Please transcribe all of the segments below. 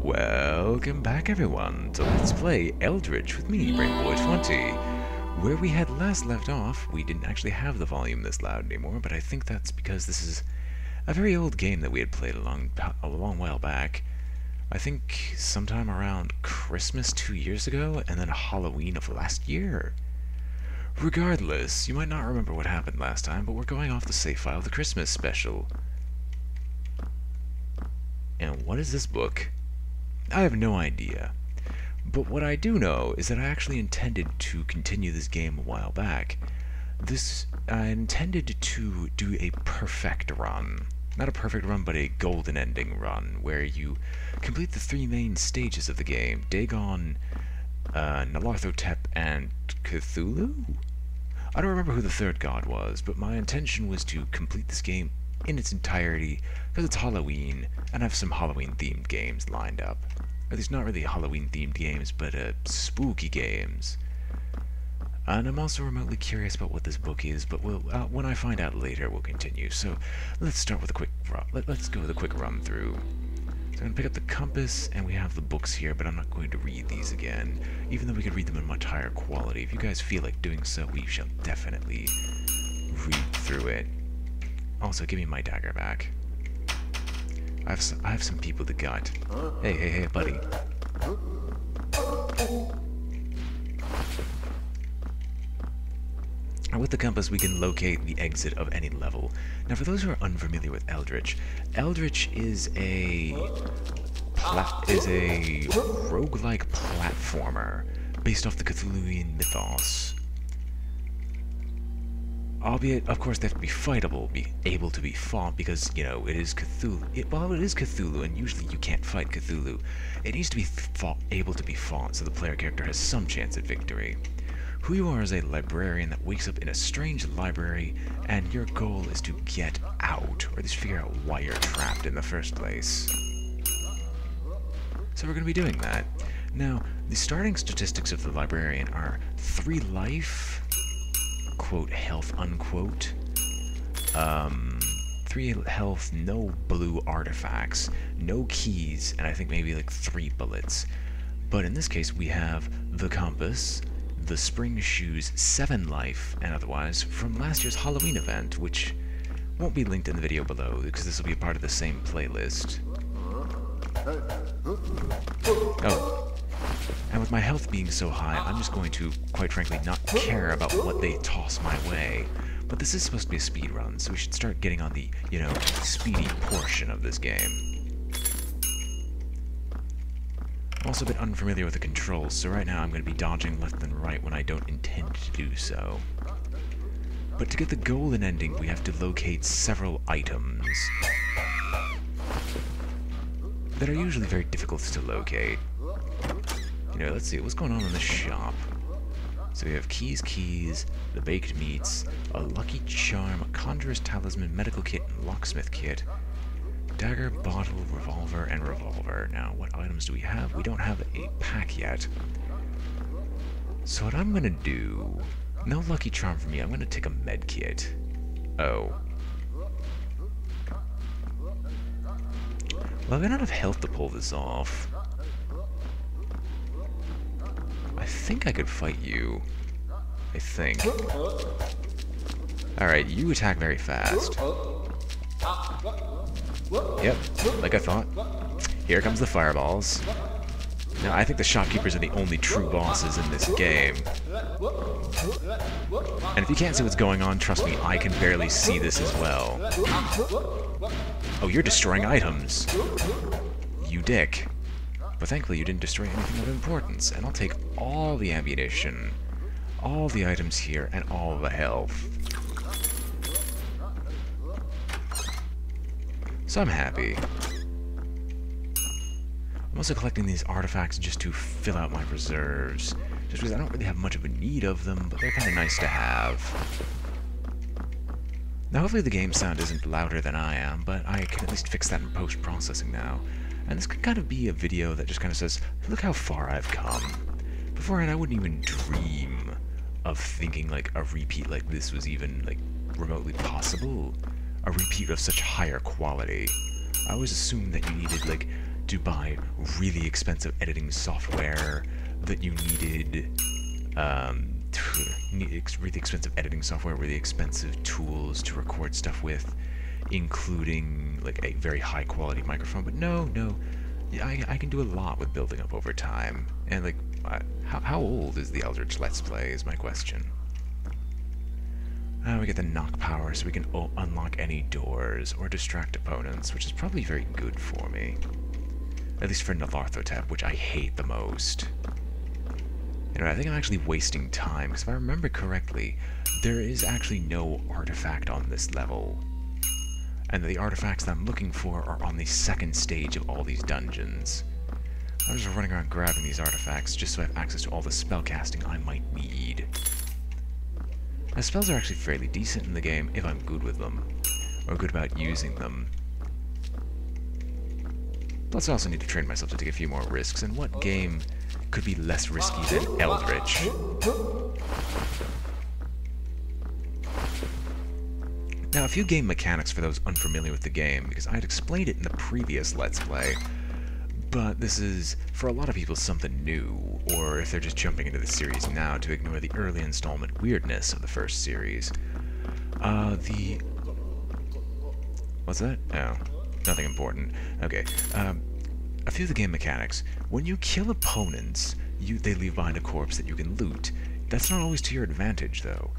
Welcome back everyone to Let's Play Eldritch with me, BrainBoy20. Where we had last left off, we didn't actually have the volume this loud anymore, but I think that's because this is a very old game that we had played a long while back. I think sometime around Christmas 2 years ago, and then Halloween of last year. Regardless, you might not remember what happened last time, but we're going off the save file, the Christmas special. And what is this book? I have no idea. But what I do know is that I actually intended to continue this game a while back. I intended to do a perfect run. Not a perfect run, but a golden ending run, where you complete the 3 main stages of the game: Dagon, Nalarthotep, and Cthulhu? I don't remember who the third god was, but my intention was to complete this game in its entirety, because it's Halloween, and I have some Halloween-themed games lined up. Or at least not really Halloween-themed games, but spooky games. And I'm also remotely curious about what this book is, but when I find out later, we'll continue. So let's start with a quick let's go with a quick run through. So I'm going to pick up the compass, and we have the books here, but I'm not going to read these again, even though we could read them in much higher quality. If you guys feel like doing so, we shall definitely read through it. Also, give me my dagger back. I have some people to gut. Hey, buddy. And with the compass, we can locate the exit of any level. Now, for those who are unfamiliar with Eldritch, Eldritch is a roguelike platformer based off the Cthulhuian mythos. Albeit, of course, they have to be fightable, be able to be fought, because, you know, it is Cthulhu. While it is Cthulhu, and usually you can't fight Cthulhu, it needs to be able to be fought, so the player character has some chance at victory. Who you are is a librarian that wakes up in a strange library, and your goal is to get out, or at least figure out why you're trapped in the first place. So we're going to be doing that. Now, the starting statistics of the librarian are 3 life, quote, health, unquote, 3 health, no blue artifacts, no keys, and I think maybe like 3 bullets. But in this case, we have the compass, the spring shoes, 7 life, and otherwise, from last year's Halloween event, which won't be linked in the video below, because this will be a part of the same playlist. Oh. And with my health being so high, I'm just going to, quite frankly, not care about what they toss my way. But this is supposed to be a speed run, so we should start getting on the, you know, speedy portion of this game. I'm also a bit unfamiliar with the controls, so right now I'm going to be dodging left and right when I don't intend to do so. But to get the golden ending, we have to locate several items that are usually very difficult to locate. You know, let's see, what's going on in the shop? So we have keys, the baked meats, a lucky charm, a conjurer's talisman, medical kit, and locksmith kit, dagger, bottle, revolver, and revolver. Now, what items do we have? We don't have a pack yet. So what I'm gonna do... No lucky charm for me, I'm gonna take a med kit. Oh. Well, I don't have health to pull this off. I think I could fight you. I think. Alright, you attack very fast. Yep, like I thought. Here comes the fireballs. Now, I think the shopkeepers are the only true bosses in this game. And if you can't see what's going on, trust me, I can barely see this as well. Oh, you're destroying items. You dick. But thankfully you didn't destroy anything of importance, and I'll take all the ammunition, all the items here, and all the health. So I'm happy. I'm also collecting these artifacts just to fill out my reserves, just because I don't really have much of a need of them, but they're kind of nice to have. Now hopefully the game sound isn't louder than I am, but I can at least fix that in post-processing now. And this could kind of be a video that just kind of says, look how far I've come. Beforehand, I wouldn't even dream of thinking like a repeat like this was even like remotely possible. A repeat of such higher quality. I always assumed that you needed like to buy really expensive editing software that you needed, really expensive editing software, really expensive tools to record stuff with, including like a very high quality microphone. But no, I can do a lot with building up over time. And like, how old is the Eldritch Let's Play is my question. We get the knock power so we can unlock any doors or distract opponents, which is probably very good for me. At least for Nalarthotep, which I hate the most. Anyway, I think I'm actually wasting time, because if I remember correctly, there is actually no artifact on this level. And the artifacts that I'm looking for are on the second stage of all these dungeons. I'm just running around grabbing these artifacts just so I have access to all the spellcasting I might need. Now, spells are actually fairly decent in the game if I'm good with them, or good about using them. Plus I also need to train myself to take a few more risks, and what game could be less risky than Eldritch? Now, a few game mechanics for those unfamiliar with the game, because I had explained it in the previous Let's Play, but this is, for a lot of people, something new, or if they're just jumping into the series now to ignore the early installment weirdness of the first series. What's that? Oh, nothing important. Okay, a few of the game mechanics. When you kill opponents, they leave behind a corpse that you can loot. That's not always to your advantage, though.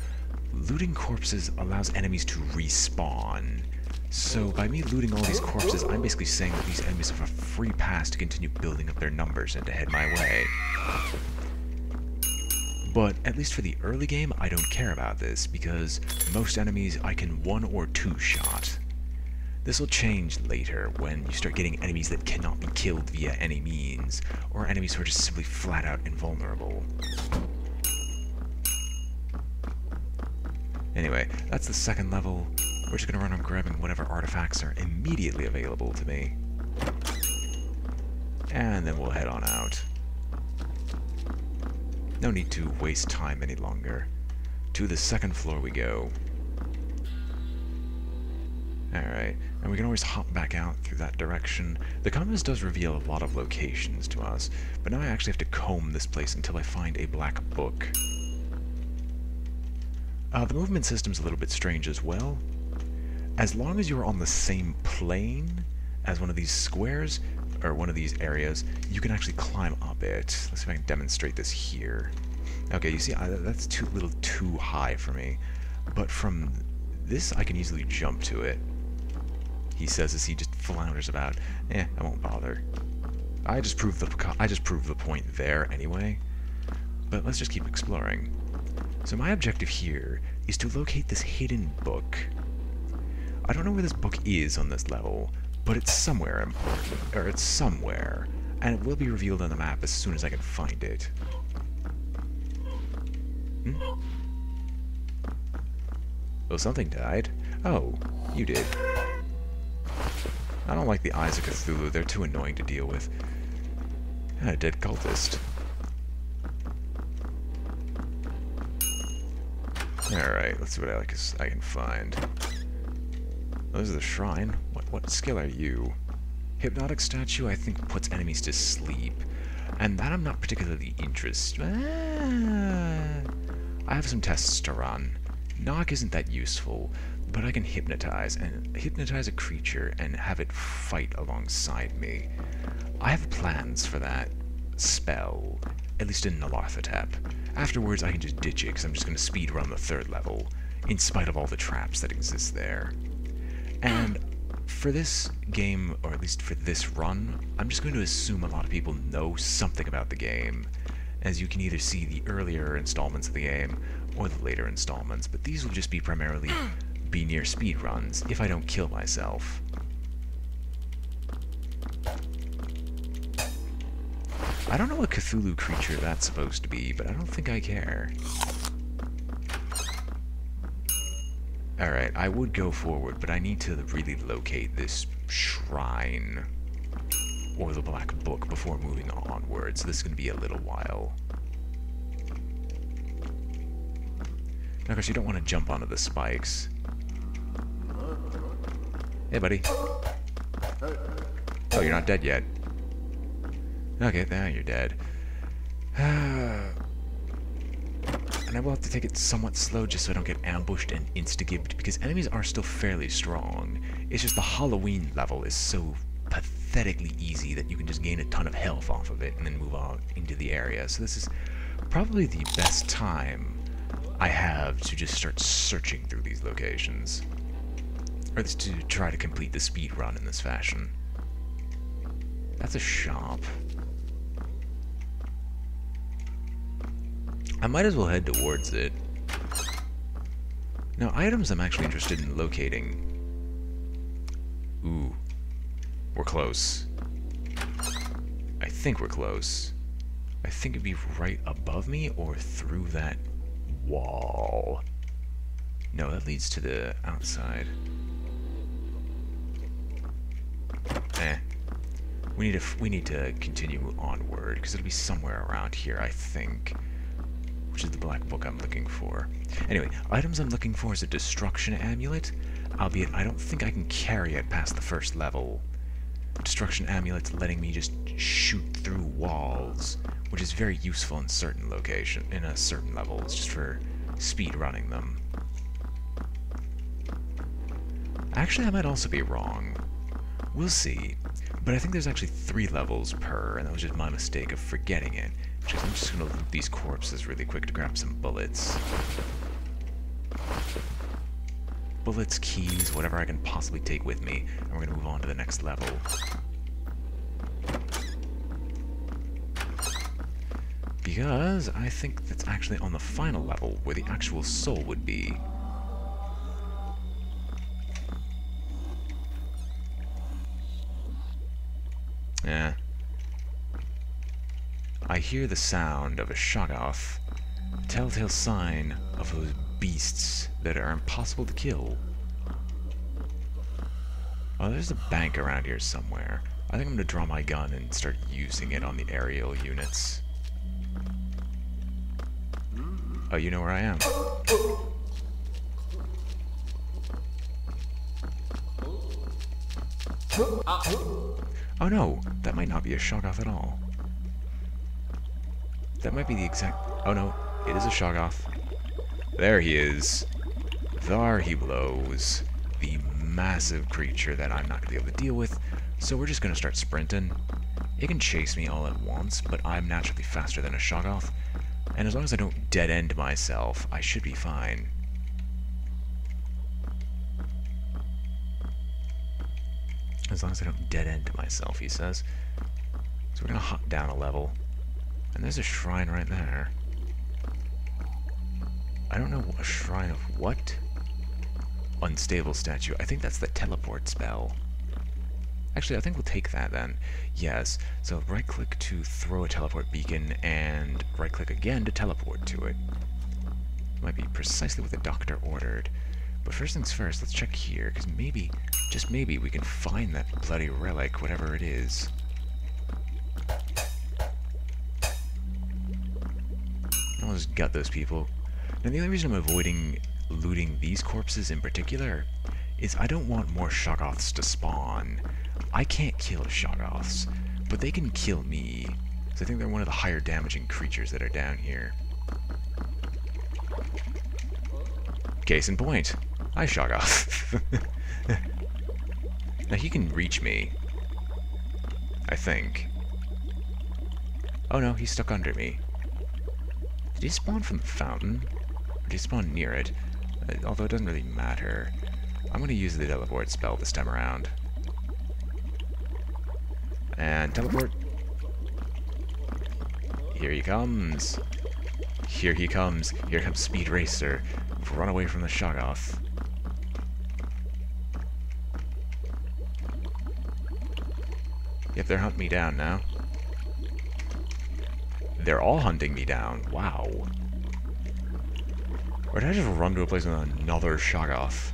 Looting corpses allows enemies to respawn. So by me looting all these corpses, I'm basically saying that these enemies have a free pass to continue building up their numbers and to head my way. But at least for the early game, I don't care about this, because most enemies I can one or two shot. This will change later when you start getting enemies that cannot be killed via any means, or enemies who are just simply flat out invulnerable. Anyway, that's the second level. We're just gonna run on grabbing whatever artifacts are immediately available to me. And then we'll head on out. No need to waste time any longer. To the second floor we go. Alright, and we can always hop back out through that direction. The compass does reveal a lot of locations to us, but now I actually have to comb this place until I find a black book. The movement system's a little bit strange as well. As long as you're on the same plane as one of these squares, or one of these areas, you can actually climb up it. Let's see if I can demonstrate this here. Okay, you see, that's a little too high for me. But from this, I can easily jump to it. He says as he just flounders about. I won't bother. I just proved the point there anyway. But let's just keep exploring. So my objective here is to locate this hidden book. I don't know where this book is on this level, but it's somewhere important, or it's somewhere, and it will be revealed on the map as soon as I can find it. Oh, something died. Oh, you did. I don't like the Eyes of Cthulhu, they're too annoying to deal with. A dead cultist. Alright, let's see what I can find. Oh, this is the shrine. What skill are you? Hypnotic statue, I think, puts enemies to sleep. And that I'm not particularly interested. I have some tests to run. Knock isn't that useful, but I can hypnotize a creature and have it fight alongside me. I have plans for that spell, at least in Nalarthotep. Afterwards, I can just ditch it, because I'm just going to speed run the third level, in spite of all the traps that exist there. And for this game, or at least for this run, I'm just going to assume a lot of people know something about the game, as you can either see the earlier installments of the game, or the later installments, but these will just be primarily near speed runs, if I don't kill myself. I don't know what Cthulhu creature that's supposed to be, but I don't think I care. Alright, I would go forward, but I need to really locate this shrine, or the black book, before moving onward, so this is going to be a little while. Now, of course, you don't want to jump onto the spikes. Hey, buddy. Oh, you're not dead yet. Okay, now you're dead. And I will have to take it somewhat slow just so I don't get ambushed and insta-gibbed, because enemies are still fairly strong. It's just the Halloween level is so pathetically easy that you can just gain a ton of health off of it and then move on into the area. So this is probably the best time I have to just start searching through these locations. Or just to try to complete the speed run in this fashion. That's a shop. I might as well head towards it. Now, items I'm actually interested in locating. Ooh. We're close. I think we're close. I think it'd be right above me or through that wall. No, that leads to the outside. We need to continue onward, because it'll be somewhere around here, I think. Which is the black book I'm looking for. Anyway, items I'm looking for is a destruction amulet, albeit I don't think I can carry it past the first level. Destruction amulet's letting me just shoot through walls, which is very useful in certain certain levels, just for speed running them. Actually, I might also be wrong. We'll see. But I think there's actually 3 levels per, and that was just my mistake of forgetting it. I'm just gonna loot these corpses really quick to grab some bullets. Bullets, keys, whatever I can possibly take with me, and we're gonna move on to the next level. Because I think that's actually on the final level where the actual soul would be. Yeah. I hear the sound of a Shoggoth, telltale sign of those beasts that are impossible to kill. Oh, there's a bank around here somewhere. I think I'm gonna draw my gun and start using it on the aerial units. Oh, you know where I am. Oh no, that might not be a Shoggoth at all. That might be the exact... Oh no, it is a Shoggoth. There he is. There he blows. The massive creature that I'm not going to be able to deal with. So we're just going to start sprinting. It can chase me all at once, but I'm naturally faster than a Shoggoth. And as long as I don't dead-end myself, I should be fine. As long as I don't dead-end myself, he says. So we're going to hop down a level. And there's a shrine right there. I don't know, a shrine of what? Unstable statue. I think that's the teleport spell. Actually, I think we'll take that then. Yes, so right-click to throw a teleport beacon, and right-click again to teleport to it. Might be precisely what the doctor ordered. But first things first, let's check here, because maybe, just maybe, we can find that bloody relic, whatever it is. I'll just gut those people. Now the only reason I'm avoiding looting these corpses in particular is I don't want more Shoggoths to spawn. I can't kill Shoggoths, but they can kill me. So I think they're one of the higher damaging creatures that are down here. Case in point. Hi, Shoggoth. Now he can reach me. I think. Oh no, he's stuck under me. Did he spawn from the fountain? Or did he spawn near it? Although it doesn't really matter. I'm going to use the teleport spell this time around. And teleport. Here he comes. Here he comes. Here comes Speed Racer. Run away from the Shoggoth. Yep, they're hunting me down now. They're all hunting me down. Wow. Or did I just run to a place with another Shoggoth?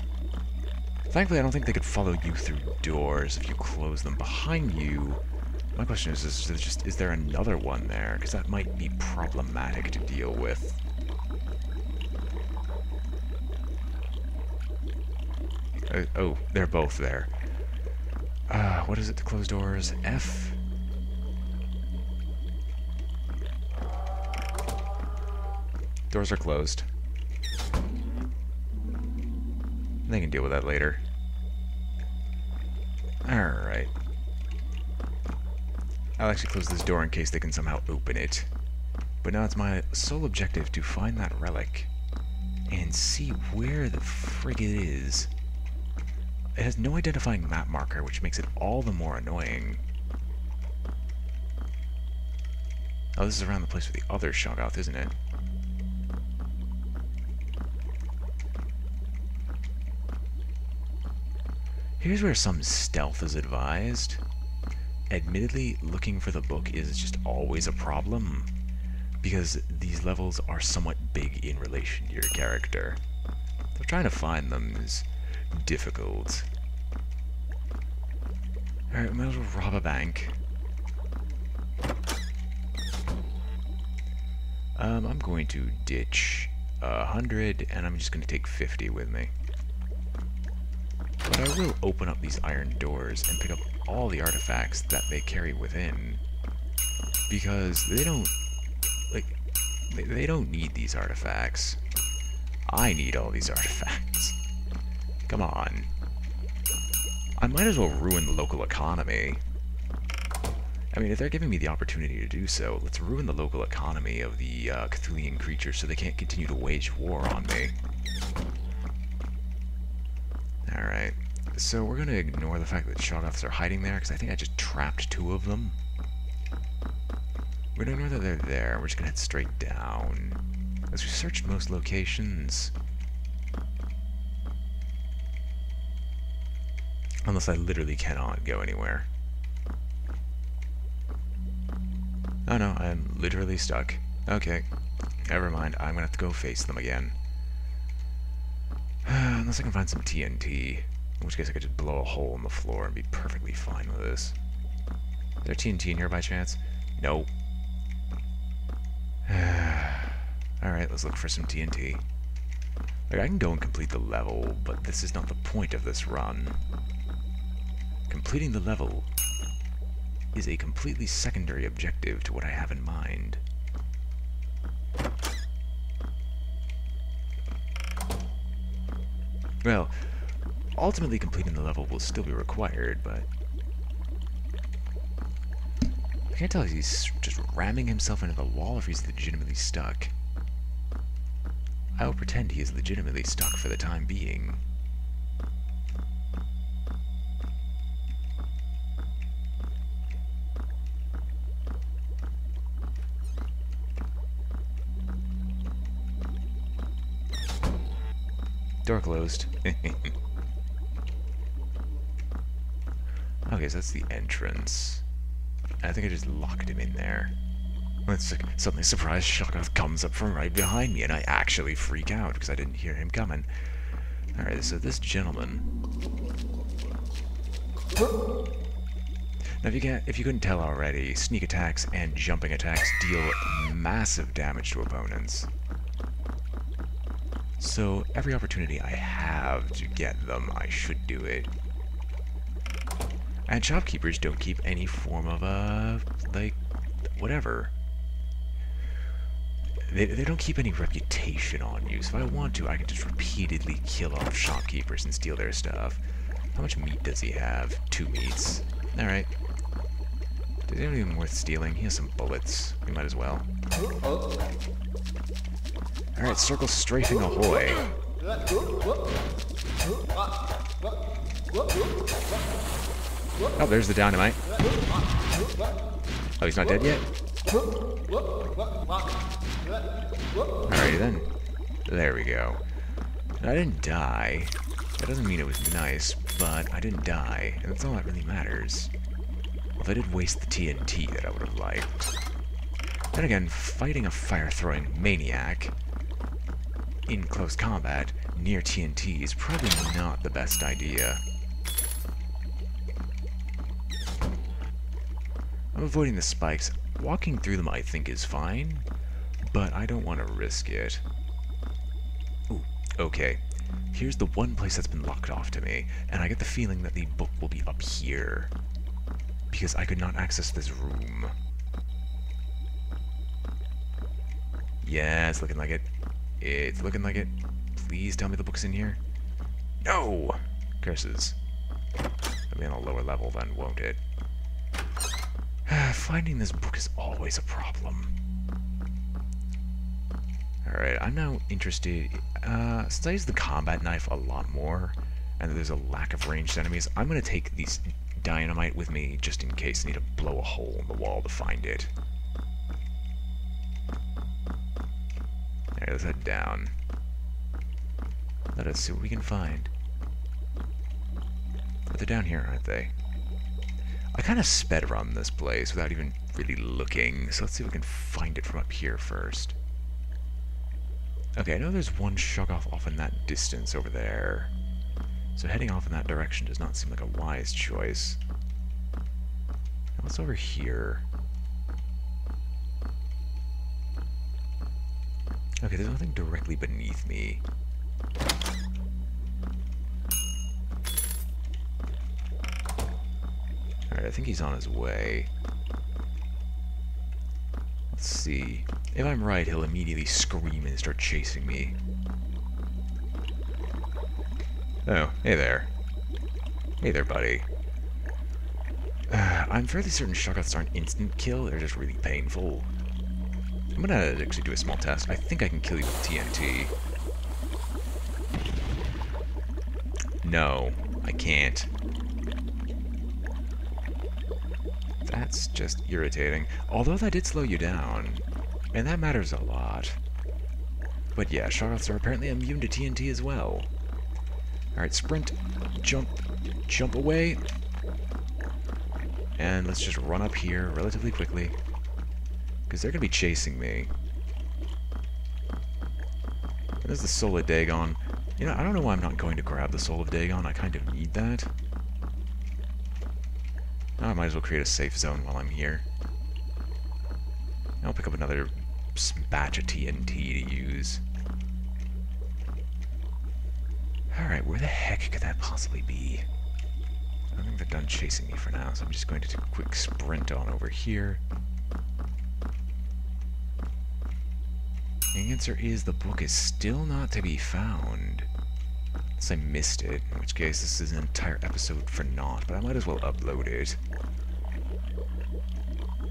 Thankfully, I don't think they could follow you through doors if you close them behind you. My question is there another one there? Because that might be problematic to deal with. Oh, they're both there. What is it to close doors? F? Doors are closed. They can deal with that later. Alright. I'll actually close this door in case they can somehow open it. But now it's my sole objective to find that relic and see where the frig it is. It has no identifying map marker, which makes it all the more annoying. Oh, this is around the place with the other Shoggoth, isn't it? Here's where some stealth is advised. Admittedly, looking for the book is just always a problem, because these levels are somewhat big in relation to your character. So trying to find them is difficult. Alright, we might as well rob a bank. I'm going to ditch 100, and I'm just going to take 50 with me. But I will open up these iron doors and pick up all the artifacts that they carry within, because they don't, like, they don't need these artifacts. I need all these artifacts. Come on. I might as well ruin the local economy. I mean, if they're giving me the opportunity to do so, let's ruin the local economy of the Cthulhian creatures so they can't continue to wage war on me. Alright, so we're going to ignore the fact that Shoggoths are hiding there, because I think I just trapped 2 of them. We don't know that they're there, we're just going to head straight down. As we searched most locations. Unless I literally cannot go anywhere. Oh no, I'm literally stuck. Okay, never mind, I'm going to have to go face them again. Unless I can find some TNT, in which case I could just blow a hole in the floor and be perfectly fine with this. Is there TNT in here by chance? No. Alright, let's look for some TNT. Like, I can go and complete the level, but this is not the point of this run. Completing the level is a completely secondary objective to what I have in mind. Well, ultimately completing the level will still be required, but I can't tell if he's just ramming himself into the wall or if he's legitimately stuck. I will pretend he is legitimately stuck for the time being. Door closed. Okay, so that's the entrance. I think I just locked him in there. It's like, suddenly surprised Shoggoth comes up from right behind me, and I actually freak out because I didn't hear him coming. Alright, so this gentleman... Now, if you couldn't tell already, sneak attacks and jumping attacks deal massive damage to opponents. So, every opportunity I have to get them, I should do it. And shopkeepers don't keep any form of, like, whatever. They don't keep any reputation on you, so if I want to, I can just repeatedly kill off shopkeepers and steal their stuff. How much meat does he have? 2 meats. Alright. Is he even worth stealing? He has some bullets. We might as well. Alright, circle strafing ahoy. Oh, there's the dynamite. Oh, he's not dead yet? Alrighty then. There we go. I didn't die. That doesn't mean it was nice, but I didn't die, and that's all that really matters. Although I did waste the TNT that I would have liked. Then again, fighting a fire-throwing maniac in close combat near TNT is probably not the best idea. I'm avoiding the spikes. Walking through them I think is fine, but I don't want to risk it. Ooh, okay. Here's the one place that's been locked off to me, and I get the feeling that the book will be up here, because I could not access this room. Yeah, it's looking like it. It's looking like it. Please tell me the book's in here. No! Curses. It'll be on a lower level then, won't it? Finding this book is always a problem. Alright, I'm now interested... since I use the combat knife a lot more, and there's a lack of ranged enemies, I'm going to take these dynamite with me just in case I need to blow a hole in the wall to find it. Alright, let's head down. Let us see what we can find. But they're down here, aren't they? I kind of sped around this place without even really looking, so let's see if we can find it from up here first. Okay, I know there's one Shoggoth off in that distance over there, so heading off in that direction does not seem like a wise choice. Now what's over here? Okay, there's nothing directly beneath me. Alright, I think he's on his way. Let's see. If I'm right, he'll immediately scream and start chasing me. Oh, hey there. Hey there, buddy. I'm fairly certain Shoggoths aren't instant kill, they're just really painful. I'm gonna actually do a small test. I think I can kill you with TNT. No, I can't. That's just irritating. Although that did slow you down, and that matters a lot. But yeah, Shoggoths are apparently immune to TNT as well. Alright, sprint, jump, jump away. And let's just run up here relatively quickly, because they're going to be chasing me. And there's the Soul of Dagon. You know, I don't know why I'm not going to grab the Soul of Dagon. I kind of need that. Now I might as well create a safe zone while I'm here. I'll pick up another batch of TNT to use. Alright, where the heck could that possibly be? I don't think they're done chasing me for now, so I'm just going to take a quick sprint on over here. The answer is the book is still not to be found. Unless I missed it, in which case this is an entire episode for naught, but I might as well upload it.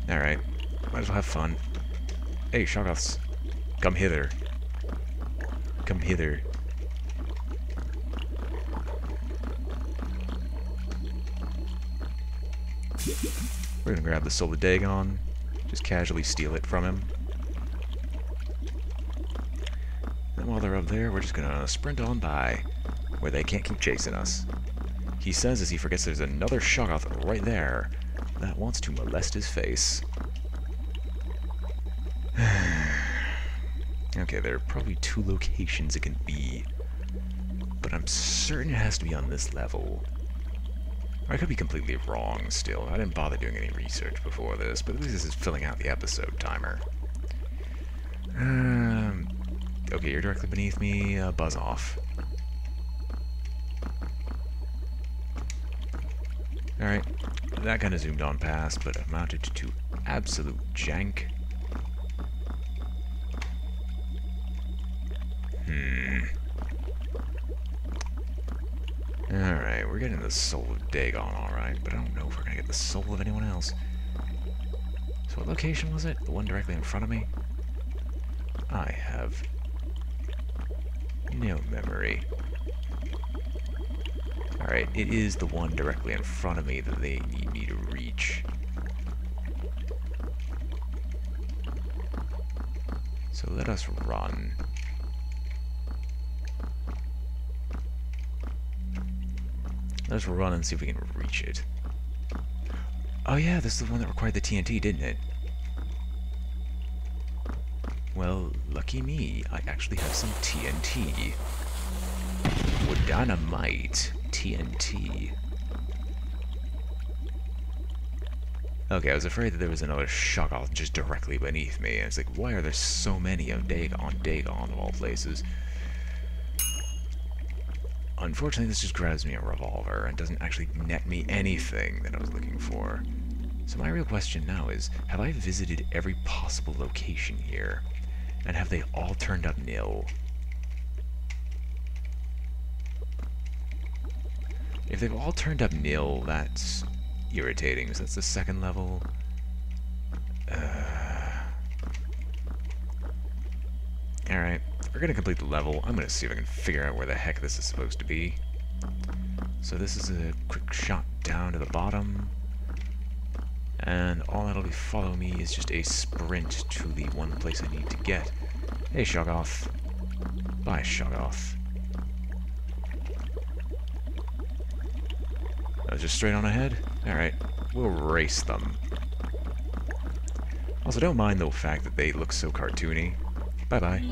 Alright, might as well have fun. Hey, Shoggoths, come hither. Come hither. We're gonna grab the Soul of Dagon, just casually steal it from him. And while they're up there, we're just gonna sprint on by, where they can't keep chasing us. He says as he forgets there's another Shoggoth right there that wants to molest his face. Okay, there are probably 2 locations it can be, but I'm certain it has to be on this level. I could be completely wrong still. I didn't bother doing any research before this, but at least this is filling out the episode timer. Okay, you're directly beneath me. Buzz off. Alright, that kind of zoomed on past, but amounted to absolute jank. Alright, we're getting the Soul of Dagon, alright, but I don't know if we're gonna get the soul of anyone else. So what location was it? The one directly in front of me? I have no memory. Alright, it is the one directly in front of me that they need me to reach. So let us run. Let's run and see if we can reach it. Oh yeah, this is the one that required the TNT, didn't it? Well, lucky me, I actually have some TNT. With dynamite, TNT. Okay, I was afraid that there was another Shoggoth just directly beneath me, and it's like, why are there so many of Dagon of all places? Unfortunately, this just grabs me a revolver and doesn't actually net me anything that I was looking for. So my real question now is, have I visited every possible location here? And have they all turned up nil? If they've all turned up nil, that's irritating. So that's the second level. Alright, we're gonna complete the level. I'm gonna see if I can figure out where the heck this is supposed to be. So this is a quick shot down to the bottom. And all that'll be follow me is just a sprint to the one place I need to get. Hey, Shoggoth. Bye, Shoggoth. Just straight on ahead? Alright, we'll race them. Also, don't mind the fact that they look so cartoony. Bye-bye.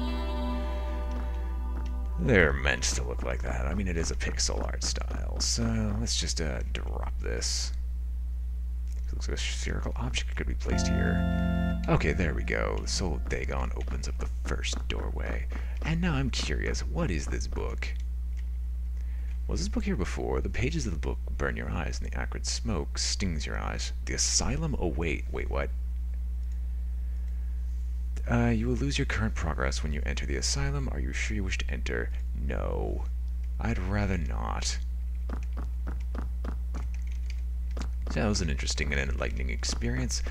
They're meant to look like that. I mean, it is a pixel art style, so let's just drop this. It looks like a spherical object could be placed here. Okay, there we go. The Soul of Dagon opens up the first doorway. And now I'm curious, what is this book? Was this book here before? The pages of the book burn your eyes, and the acrid smoke stings your eyes. The asylum await. Wait, what? You will lose your current progress when you enter the asylum. Are you sure you wish to enter? No. I'd rather not. So that was an interesting and enlightening experience.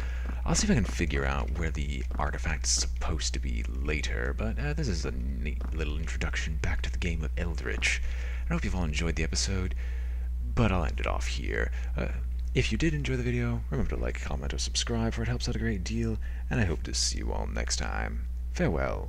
I'll see if I can figure out where the artifact is supposed to be later, but this is a neat little introduction back to the game of Eldritch. I hope you've all enjoyed the episode, but I'll end it off here. If you did enjoy the video, remember to like, comment, or subscribe, for it helps out a great deal, and I hope to see you all next time. Farewell.